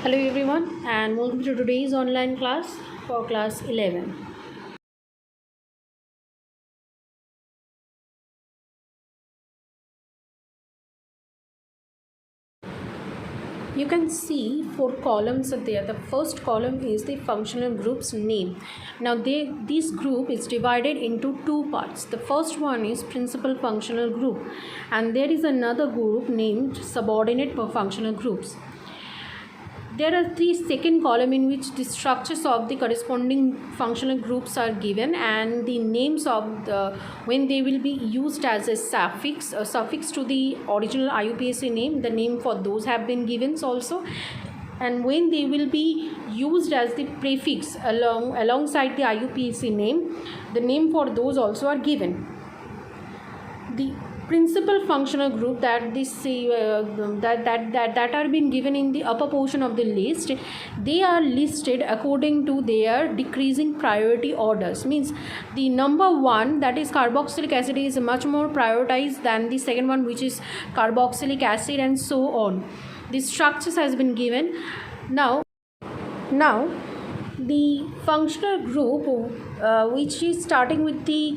Hello everyone and welcome to today's online class for class 11. You can see four columns are there. The first column is the functional group's name. Now this group is divided into two parts. The first one is principal functional group and there is another group named subordinate functional groups. There are three second column in which the structures of the corresponding functional groups are given and the names of the when they will be used as a suffix to the original IUPAC name. The name for those have been given also, and when they will be used as the prefix alongside the IUPAC name, the name for those also are given. The principal functional group that are being given in the upper portion of the list, they are listed according to their decreasing priority orders. Means the number one, that is carboxylic acid, is much more prioritized than the second one, which is carboxylic acid, and so on. The structures has been given. Now the functional group which is starting with the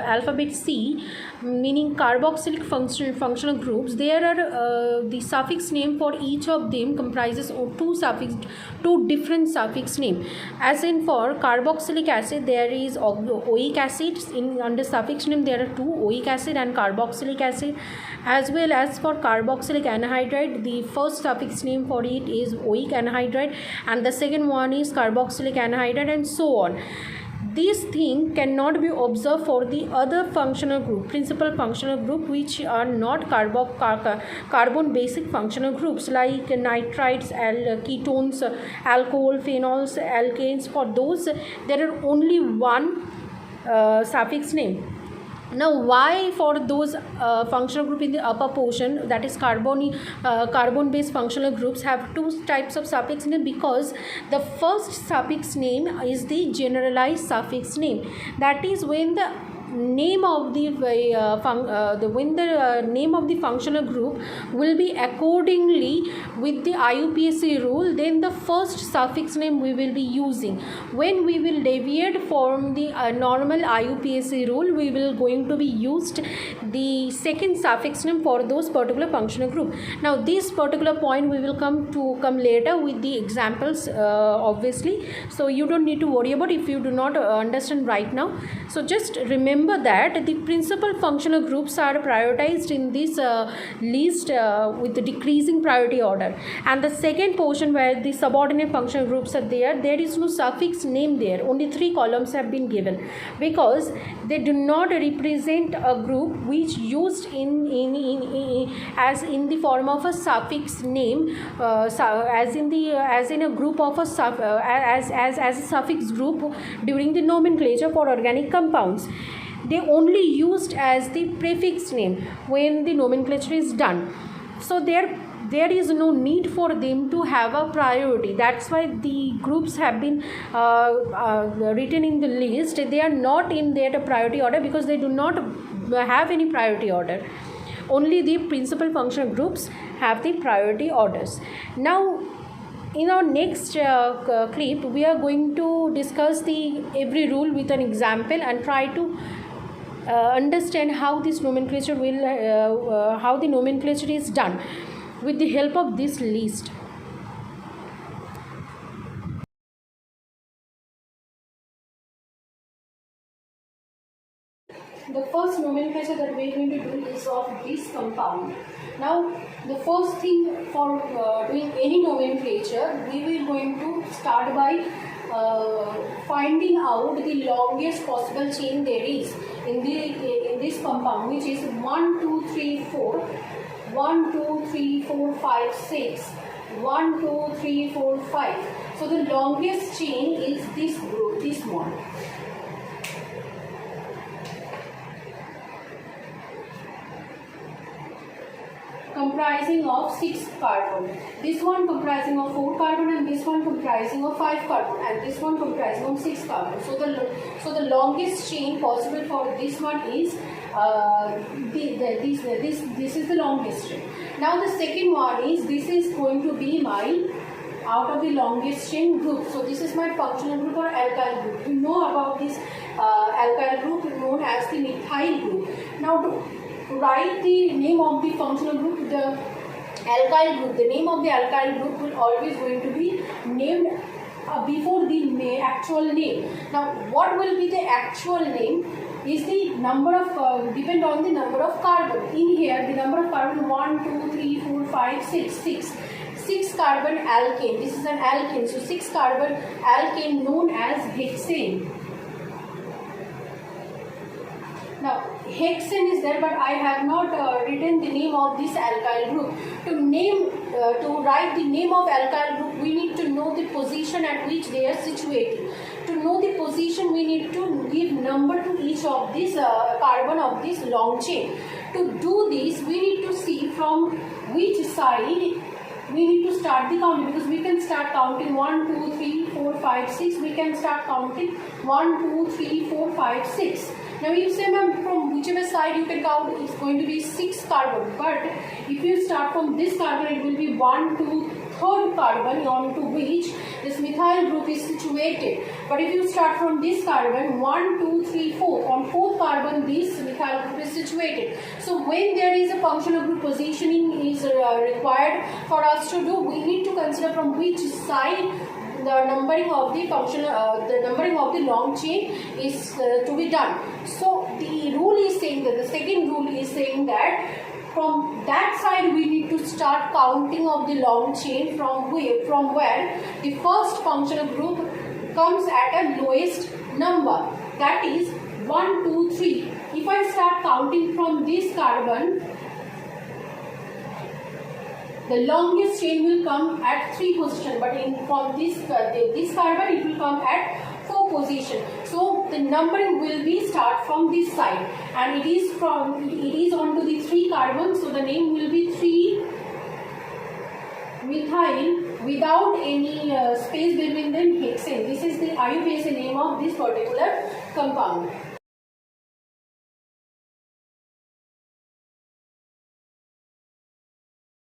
alphabet C, meaning carboxylic functional groups, there are the suffix name for each of them comprises of two different suffix name. As in for carboxylic acid, there is oic acid. Under suffix name there are two, oic acid and carboxylic acid. As well as for carboxylic anhydride, the first suffix name for it is oic anhydride and the second one is carboxylic anhydride, and so on. This thing cannot be observed for the other functional group, principal functional group, which are not carbon basic functional groups like nitrites, ketones, alcohol, phenols, alkanes. For those there are only one suffix name. Now why for those functional group in the upper portion, that is carbon based functional groups, have two types of suffix name? Because the first suffix name is the generalized suffix name, that is when the name of the name of the functional group will be accordingly with the IUPAC rule, then the first suffix name we will be using. When we will deviate from the normal IUPAC rule, we will going to be used the second suffix name for those particular functional group. Now this particular point we will come later with the examples, obviously, so you don't need to worry about if you do not understand right now. So just remember that the principal functional groups are prioritized in this list with the decreasing priority order, and the second portion where the subordinate functional groups are there is no suffix name there. Only three columns have been given because they do not represent a group which used as in the form of a suffix name, as in a group of a as a suffix group during the nomenclature for organic compounds. They only used as the prefix name when the nomenclature is done. So there is no need for them to have a priority. That's why the groups have been written in the list. They are not in their priority order because they do not have any priority order. Only the principal functional groups have the priority orders. Now in our next clip, we are going to discuss the every rule with an example and try to understand how this nomenclature how the nomenclature is done with the help of this list. The first nomenclature that we are going to do is of this compound. Now the first thing for doing any nomenclature, we will going to start by finding out the longest possible chain there is in this compound, which is 1 2 3 4 1 2 3 4 5 6 1 2 3 4 5. So the longest chain is this group, this one. Comprising of 6 carbon, this one comprising of 4 carbon, and this one comprising of 5 carbon, and this one comprising of 6 carbon. So the longest chain possible for this one is this is the longest chain. Now the second one is, this is going to be my out of the longest chain group. So this is my functional group or alkyl group. You know about this alkyl group known as the methyl group. Now to write the name of the functional group, the alkyl group, the name of the alkyl group will always going to be named before the actual name. Now what will be the actual name is the number of depend on the number of carbon. In here the number of carbon 1, 2, 3, 4, 5, 6. 6 carbon alkane. This is an alkane. So 6 carbon alkane known as hexane. Now hexane is there, but I have not written the name of this alkyl group. To write the name of alkyl group, we need to know the position at which they are situated. To know the position, we need to give number to each of this carbon of this long chain. To do this, we need to see from which side we need to start the counting, because we can start counting 1, 2, 3, 4, 5, 6. We can start counting 1, 2, 3, 4, 5, 6. Now you say, ma'am, from whichever side you can count, it's going to be 6 carbon. But if you start from this carbon, it will be 1, 2, 3rd carbon onto which this methyl group is situated. But if you start from this carbon, 1, 2, 3, 4, on 4th carbon this methyl group is situated. So when there is a functional group positioning is required for us to do, we need to consider from which side the numbering of the the numbering of the long chain is to be done. So the rule is saying that, the second rule is saying that from that side we need to start counting of the long chain from where the first functional group comes at a lowest number, that is 1, 2, 3. If I start counting from this carbon, the longest chain will come at 3 position, but from this carbon it will come at 4 position. So the numbering will be start from this side, and it is onto the 3 carbon. So the name will be 3 methyl without any space between them hexane. This is the IUPAC name of this particular compound.